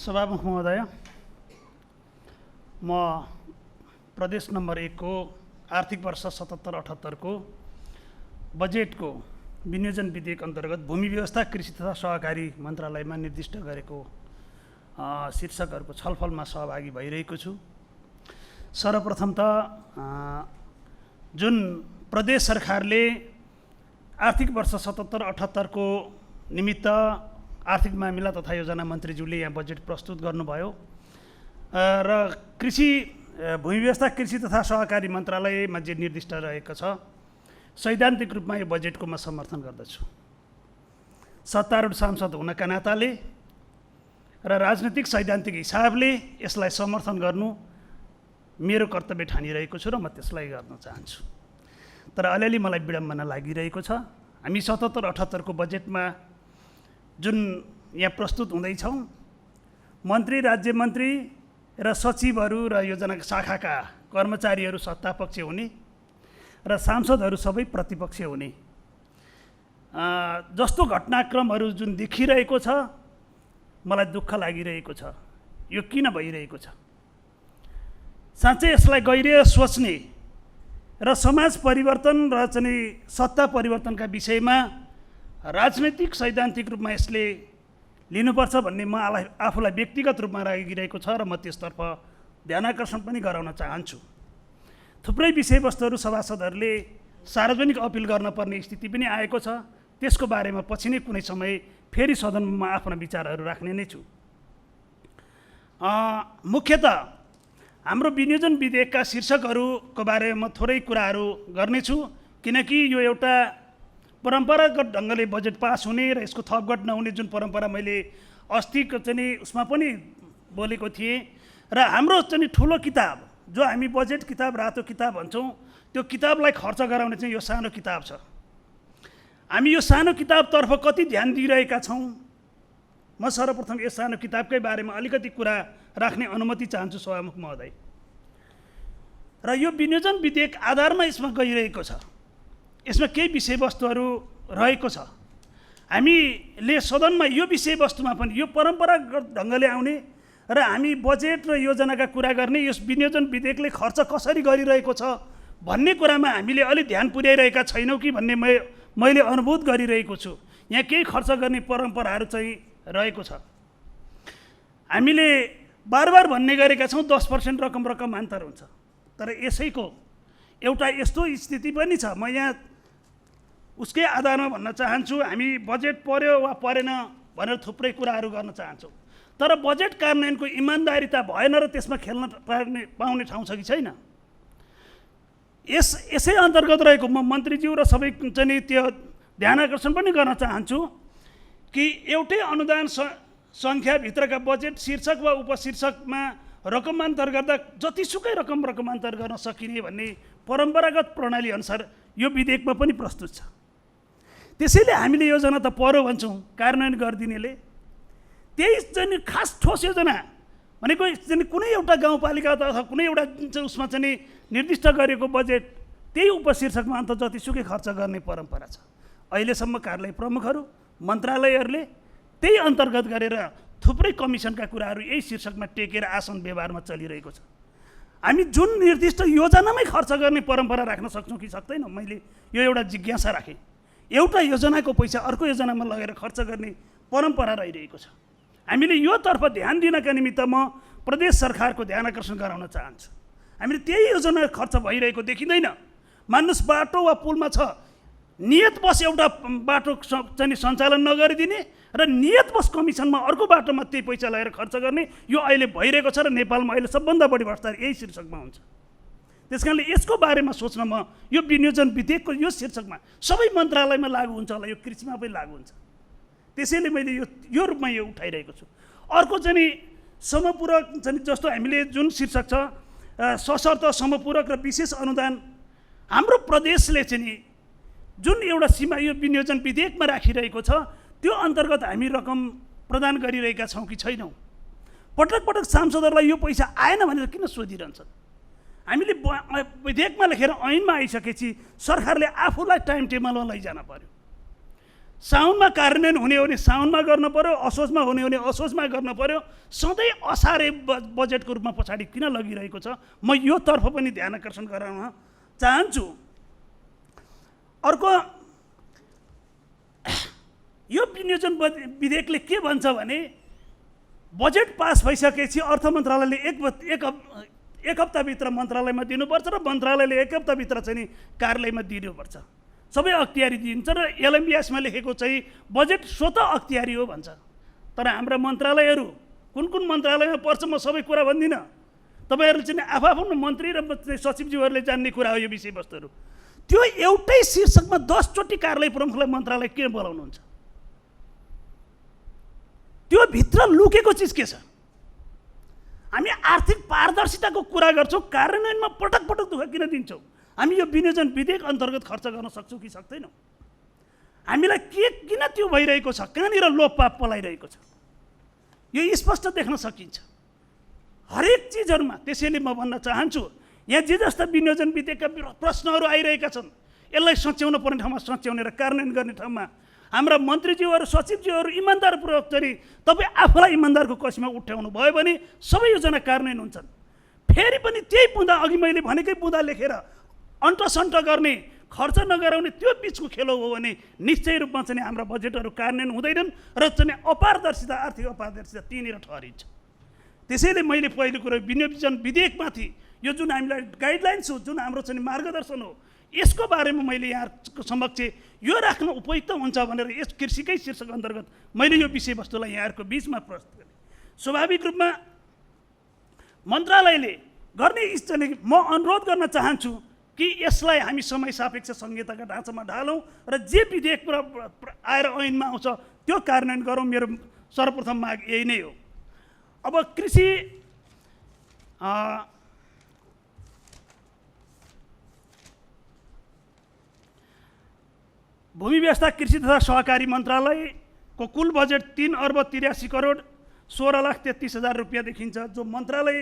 सभामुख महोदय, म प्रदेश नम्बर 1 को आर्थिक वर्ष 77-78 को बजेटको विनियोजन विधेयक अन्तर्गत भूमि व्यवस्था, कृषि तथा सहकारी मन्त्रालयमा निर्दिष्ट गरेको शीर्षकहरूको छलफलमा सहभागी भइरहेको छु। सर्वप्रथम त जुन प्रदेश सरकारले आर्थिक वर्ष 77-78 को निमित्त आर्थिक मामिला तथा योजना मन्त्रीज्यूले यहाँ बजेट प्रस्तुत गर्नुभयो र कृषि भूमि व्यवस्था, कृषि तथा सहकारी मन्त्रालयमा जे निर्दिष्ट रहेको छ, सैद्धान्तिक रूपमा यो बजेटको म समर्थन गर्दछु। सत्तारूढ सांसद हुनका नाताले र राजनीतिक सैद्धान्तिक हिसाबले यसलाई समर्थन गर्नु मेरो कर्तव्य ठानिरहेको छु र म त्यसलाई गर्न चाहन्छु। तर अलिअलि मलाई विडम्बना लागिरहेको छ। हामी 77-78 को बजेटमा जुन यहाँ प्रस्तुत हुँदैछौँ, मन्त्री, राज्य मन्त्री र सचिवहरू र योजना शाखाका कर्मचारीहरू सत्तापक्ष हुने र सांसदहरू सबै प्रतिपक्ष हुने जस्तो घटनाक्रमहरू जुन देखिरहेको छ, मलाई दुःख लागिरहेको छ। यो किन भइरहेको छ? साँच्चै यसलाई गहिरिएर सोच्ने र समाज परिवर्तन र चाहिँ सत्ता परिवर्तनका विषयमा राजनैतिक सैद्धान्तिक रूपमा यसले लिनुपर्छ भन्ने म आफूलाई व्यक्तिगत रूपमा लागिरहेको छ र म त्यसतर्फ ध्यानाकर्षण पनि गराउन चाहन्छु। थुप्रै विषयवस्तुहरू सभासदहरूले सार्वजनिक अपिल गर्न पर्ने स्थिति पनि आएको छ। त्यसको बारेमा पछि नै कुनै समय फेरि सदनमा आफ्ना विचारहरू राख्ने नै छु। मुख्यतः हाम्रो विनियोजन विधेयकका शीर्षकहरूको बारेमा थोरै कुराहरू गर्नेछु, किनकि यो एउटा परम्परागत ढङ्गले बजेट पास हुने र यसको थपघट नहुने जुन परम्परा मैले अस्तिको चाहिँ उसमा पनि बोलेको थिएँ। र हाम्रो चाहिँ ठुलो किताब जो हामी बजेट किताब, रातो किताब भन्छौँ, त्यो किताबलाई खर्च गराउने चाहिँ यो सानो किताब छ। हामी यो सानो किताबतर्फ कति ध्यान दिइरहेका छौँ? म सर्वप्रथम यस सानो किताबकै बारेमा अलिकति कुरा राख्ने अनुमति चाहन्छु सभामुख महोदय। र यो विनियोजन विधेयक आधारमा यसमा गइरहेको छ। यसमा केही विषयवस्तुहरू रहेको छ। हामीले सदनमा यो विषयवस्तुमा पनि यो परम्परागत ढङ्गले आउने र हामी बजेट र योजनाका कुरा गर्ने, यस विनियोजन विधेयकले खर्च कसरी गरिरहेको छ भन्ने कुरामा हामीले अलि ध्यान पुर्याइरहेका छैनौँ कि भन्ने मैले अनुभूत गरिरहेको छु। यहाँ केही खर्च गर्ने परम्पराहरू चाहिँ रहेको छ। हामीले बार भन्ने गरेका छौँ 10% रकम अन्तर हुन्छ। तर यसैको एउटा यस्तो स्थिति पनि छ, म यहाँ उसकै आधारमा भन्न चाहन्छु। हामी बजेट पर्यो वा परेन भनेर थुप्रै कुराहरू गर्न चाहन्छौँ, तर बजेट कार्यान्वयनको इमान्दारिता भएन र त्यसमा खेल्न पाउने ठाउँ छ कि छैन? यसै अन्तर्गत रहेको म मन्त्रीज्यू र सबै चाहिँ त्यो ध्यानाकर्षण पनि गर्न चाहन्छु कि एउटै अनुदान सङ्ख्याभित्रका बजेट शीर्षक वा उपशीर्षकमा रकमान्तर गर्दा जतिसुकै रकमान्तर गर्न सकिने भन्ने परम्परागत प्रणाली अनुसार यो विधेयकमा पनि प्रस्तुत छ। त्यसैले हामीले योजना त पर्यो भन्छौँ, कार्यान्वयन गरिदिनेले त्यही चाहिँ खास ठोस योजना भनेको चाहिँ कुनै एउटा गाउँपालिका अथवा कुनै एउटा उसमा चाहिँ निर्दिष्ट गरेको बजेट त्यही उपशीर्षकमा अन्त जतिसुकै खर्च गर्ने परम्परा छ। अहिलेसम्म कार्यालय प्रमुखहरू, मन्त्रालयहरूले त्यही अन्तर्गत गरेर थुप्रै कमिसनका कुराहरू यही शीर्षकमा टेकेर आसन व्यवहारमा चलिरहेको छ। हामी जुन निर्दिष्ट योजनामै खर्च गर्ने परम्परा राख्न सक्छौँ कि सक्दैनौँ? मैले यो एउटा जिज्ञासा राखेँ। एउटा योजनाको पैसा अर्को योजनामा लगेर खर्च गर्ने परम्परा रहिरहेको छ। हामीले यो तर्फ ध्यान दिनका निमित्त म प्रदेश सरकारको ध्यानाकर्षण गराउन चाहन्छु। हामीले त्यही योजना खर्च भइरहेको देखिँदैन। मान्नुहोस्, बाटो वा पुलमा छ, नियतवश एउटा बाटो चाहिँ सञ्चालन नगरिदिने र नियतवश कमिसनमा अर्को बाटोमा त्यही पैसा लगाएर खर्च गर्ने, यो अहिले भइरहेको छ र नेपालमा अहिले सबभन्दा बढी भ्रष्टाचार यही शीर्षकमा हुन्छ। त्यस कारणले यसको बारेमा सोच्न म यो विनियोजन विधेयकको यो शीर्षकमा सबै मन्त्रालयमा लागू हुन्छ होला, यो कृषिमा पनि लागू हुन्छ। त्यसैले मैले यो रूपमा यो उठाइरहेको छु। अर्को चाहिँ समपूरक चाहिँ जस्तो हामीले जुन शीर्षक छ सशर्त समपूरक र विशेष अनुदान, हाम्रो प्रदेशले चाहिँ जुन एउटा सीमा यो विनियोजन विधेयकमा राखिरहेको छ त्यो अन्तर्गत हामी रकम प्रदान गरिरहेका छौँ कि छैनौँ? पटक सांसदहरूलाई यो पैसा आएन भनेर किन सोधिरहन्छन्? हामीले विधेयकमा लेखेर ऐनमा आइसकेपछि सरकारले आफूलाई टाइम टेबलमा लैजान पर्यो। साउनमा कार्यान्वयन हुने हो भने साउनमा गर्न पर्यो, असोजमा हुने हो भने असोजमा गर्न पर्यो। सधैँ असारे बजेटको रूपमा पछाडि किन लगिरहेको छ, म यो तर्फ पनि ध्यान आकर्षण गराउन चाहन्छु। अर्को, यो विनियोजन विधेयकले के भन्छ भने बजेट पास भइसकेपछि अर्थ मन्त्रालयले एक हप्ताभित्र मन्त्रालयमा दिनुपर्छ र मन्त्रालयले एक हप्ताभित्र चाहिँ नि कार्यालयमा दिनुपर्छ। सबै अख्तियारी दिन्छ र एलएमबिएसमा लेखेको चाहिँ बजेट स्वतः अख्तियारी हो भन्छ। तर हाम्रा मन्त्रालयहरू कुन कुन मन्त्रालयमा पर्छ म सबै कुरा भन्दिनँ, तपाईँहरूले चाहिँ आफ्नो मन्त्री र सचिवज्यूहरूले जान्ने कुरा हो यो विषयवस्तुहरू। त्यो एउटै शीर्षकमा 10 चोटि कार्यालय प्रमुखलाई मन्त्रालय किन बोलाउनुहुन्छ? त्यो भित्र लुकेको चिज के छ? हामी आर्थिक पारदर्शिताको कुरा गर्छौँ, कार्यान्वयनमा पटक पटक दुःख किन दिन्छौँ? हामी यो विनियोजन विधेयक अन्तर्गत खर्च गर्न सक्छौँ कि सक्दैनौँ? हामीलाई किन त्यो भइरहेको छ? कहाँनिर लोपपाप पलाइरहेको छ? यो स्पष्ट देख्न सकिन्छ हरेक चिजहरूमा। त्यसैले म भन्न चाहन्छु, यहाँ जे जस्ता विनियोजन विधेयकका प्रश्नहरू आइरहेका छन्, यसलाई सच्याउन पर्ने ठाउँमा सच्याउने र कार्यान्वयन गर्ने ठाउँमा हाम्रा मन्त्रीज्यूहरू सचिवज्यूहरू इमान्दारपूर्वक चाहिँ तपाईँ आफूलाई इमान्दारको कसीमा उठ्याउनु भयो भने सबै योजना कार्यान्वयन हुन्छन्। फेरि पनि त्यही बुँदा, अघि मैले भनेकै बुँदा लेखेर अन्टसन्ट गर्ने, खर्च नगराउने त्यो बिचको खेलो हो भने निश्चय रूपमा चाहिँ हाम्रा बजेटहरू कार्यान्वयन हुँदैनन् र चाहिँ अपारदर्शिता, आर्थिक अपारदर्शिता त्यहीँनिर ठहरिन्छ। त्यसैले मैले पहिलो कुरो विनियोजन विधेयकमाथि यो जुन हामीलाई गाइडलाइन्स हो, जुन हाम्रो चाहिँ मार्गदर्शन हो, यसको बारेमा मैले यहाँको समक्ष यो राख्न उपयुक्त हुन्छ भनेर यस कृषिकै शीर्षक अन्तर्गत मैले यो विषयवस्तुलाई यहाँहरूको बिचमा प्रस्तुत गरेँ। स्वाभाविक रूपमा मन्त्रालयले गर्ने चाहिँ म अनुरोध गर्न चाहन्छु कि यसलाई हामी समय सापेक्ष संहिताका ढाँचामा ढालौँ र जे विधेयक आएर ऐनमा आउँछ त्यो कार्यान्वयन गरौँ। मेरो सर्वप्रथम माग यही नै हो। अब कृषि भूमि व्यवस्था कृषि तथा सहकारी मन्त्रालयको कुल बजेट 3 अर्ब 83 करोड 16,33,000 रुपियाँ देखिन्छ, जो मन्त्रालय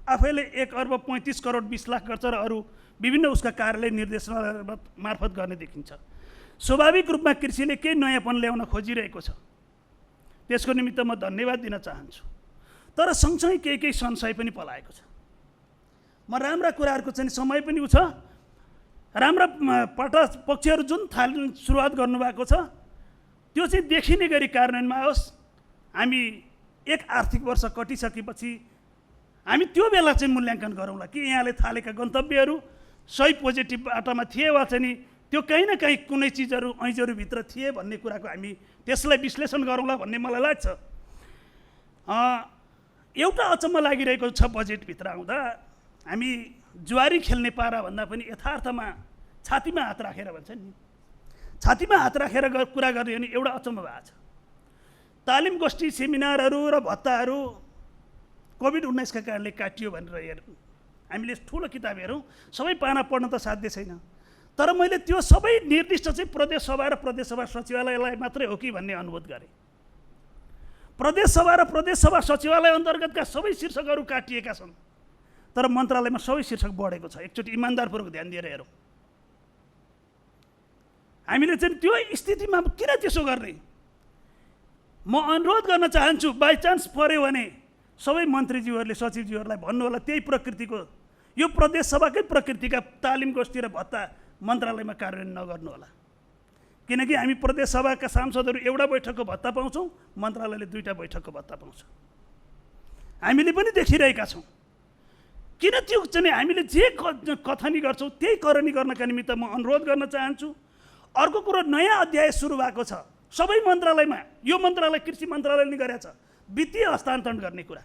आफैले 1 अर्ब 35 करोड 20 लाख गर्छ र अरू विभिन्न उसका कार्यालय निर्देशनालय मार्फत गर्ने देखिन्छ। स्वाभाविक रूपमा कृषिले केही नयाँपन ल्याउन खोजिरहेको छ, त्यसको निमित्त म धन्यवाद दिन चाहन्छु। तर सँगसँगै केही संशय पनि पलाएको छ। म राम्रा कुराहरूको चाहिँ समय पनि छ, राम्रा पक्षहरू जुन सुरुवात गर्नुभएको छ त्यो चाहिँ देखिने गरी कार्यान्वयनमा आओस्। हामी एक आर्थिक वर्ष कटिसकेपछि हामी त्यो बेला चाहिँ मूल्याङ्कन गरौँला कि यहाँले थालेका गन्तव्यहरू सही पोजिटिभ बाटोमा थिए वा चाहिँ नि त्यो कहीँ न कहीँ कुनै चिजहरू ऐँजहरूभित्र थिए भन्ने कुराको हामी त्यसलाई विश्लेषण गरौँला भन्ने मलाई लाग्छ। एउटा अचम्म लागिरहेको छ बजेटभित्र आउँदा, हामी जुवारी खेल्ने पारा भन्दा पनि यथार्थमा छातीमा हात राखेर भन्छ नि, छातीमा हात राखेर कुरा गर्ने भने एउटा अचम्म भएको छ। तालिम गोष्ठी सेमिनारहरू र भत्ताहरू कोभिड-19 का कारणले काटियो भनेर हेरौँ, हामीले ठुलो किताब हेरौँ, सबै पाना पढ्न त साध्य छैन। तर मैले त्यो सबै निर्दिष्ट चाहिँ प्रदेश सभा र प्रदेश सभा सचिवालयलाई मात्रै हो कि भन्ने अनुभूत गरेँ। प्रदेश सभा र प्रदेश सभा सचिवालय अन्तर्गतका सबै शीर्षकहरू काटिएका छन्, तर मन्त्रालयमा सबै शीर्षक बढेको छ। एकचोटि इमान्दारपूर्वक ध्यान दिएर हेरौँ। हामीले चाहिँ त्यो स्थितिमा किन त्यसो गर्ने? म अनुरोध गर्न चाहन्छु, बाइचान्स पर्यो भने सबै मन्त्रीज्यूहरूले सचिवज्यूहरूलाई भन्नु होला त्यही प्रकृतिको, यो प्रदेश सभाकै प्रकृतिका तालिम गोष्ठी र भत्ता मन्त्रालयमा कार्यान्वयन नगर्नु होला। किनकि हामी प्रदेश सभाका सांसदहरू एउटा बैठकको भत्ता पाउँछौँ, मन्त्रालयले 2टा बैठकको भत्ता पाउँछ। हामीले पनि देखिरहेका छौँ। किन त्यो चाहिँ हामीले जे कथनी गर्छौँ त्यही करनी गर्नका निमित्त म अनुरोध गर्न चाहन्छु। अर्को कुरो, नयाँ अध्याय सुरु भएको छ सबै मन्त्रालयमा। यो मन्त्रालय कृषि मन्त्रालयले गरेको छ वित्तीय हस्तान्तरण गर्ने कुरा।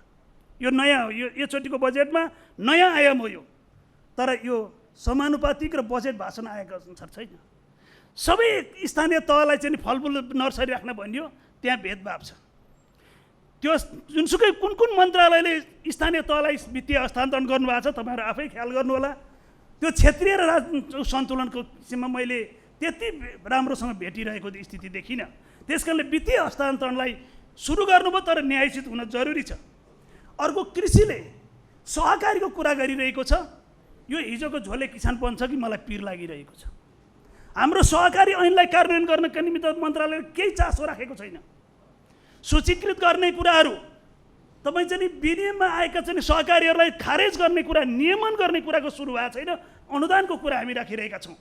यो नयाँ हो, यो चोटिको बजेटमा नयाँ आयाम हो यो। तर यो समानुपातिक र बजेट भाषण आएको अनुसार छैन। सबै स्थानीय तहलाई चाहिँ फलफुल नर्सरी राख्न भनियो, त्यहाँ भेदभाव छ। त्यो जुनसुकै कुन कुन मन्त्रालयले स्थानीय तहलाई वित्तीय हस्तान्तरण गर्नुभएको छ तपाईँहरू आफै ख्याल गर्नु होला। त्यो क्षेत्रीय र सन्तुलनको सीमा मैले त्यति राम्रोसँग भेटिरहेको स्थिति देखिनँ। त्यसकारणले वित्तीय हस्तान्तरणलाई सुरु गर्नुभयो, तर न्यायोचित हुन जरुरी छ। अर्को, कृषिले सहकारीको कुरा गरिरहेको छ। यो हिजोको झोले किसान बन्छ कि मलाई पिर लागिरहेको छ। हाम्रो सहकारी ऐनलाई कार्यान्वयन गर्नका निमित्त मन्त्रालयले केही चासो राखेको छैन। सूचीकृत गर्ने कुराहरू तपाईँ चाहिँ नि विनियममा आएका चाहिँ सहकारीहरूलाई खारेज गर्ने कुरा, नियमन गर्ने कुराको सुरु भएको छैन। अनुदानको कुरा हामी राखिरहेका छौँ।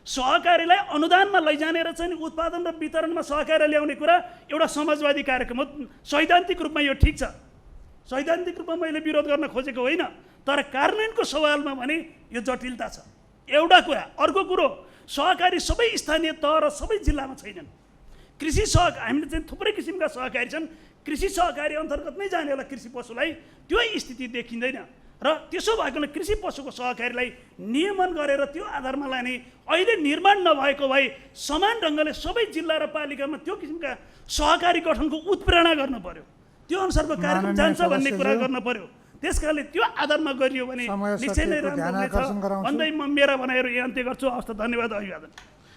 सहकारीलाई अनुदानमा लैजाने र चाहिँ उत्पादन र वितरणमा सहकारी ल्याउने कुरा एउटा समाजवादी कार्यक्रम हो। सैद्धान्तिक रूपमा यो ठिक छ, सैद्धान्तिक रूपमा मैले विरोध गर्न खोजेको होइन, तर कार्यान्वयनको सवालमा भने यो जटिलता छ। एउटा कुरा। अर्को कुरो, सहकारी सबै स्थानीय तह र सबै जिल्लामा छैनन्। कृषि हामीले चाहिँ थुप्रै किसिमका सहकारी छन्। कृषि सहकारी अन्तर्गत नै जाने होला कृषि पशुलाई, त्यो स्थिति देखिँदैन। र त्यसो भएकोले कृषि पशुको सहकारीलाई नियमन गरेर त्यो आधारमा लाने, अहिले निर्माण नभएको भए समान ढङ्गले सबै जिल्ला र पालिकामा त्यो किसिमका सहकारी गठनको उत्प्रेरणा गर्नु पर्यो, त्यो अनुसारको कार्यक्रम जान्छ भन्ने कुरा गर्न पर्यो। त्यसकारणले त्यो आधारमा गरियो भने निश्चय नै राम्रो हुनेछ भन्दै म मेरा भनाइहरू यहाँ अन्त्य गर्छु। हवस् त, धन्यवाद, अभिवादन।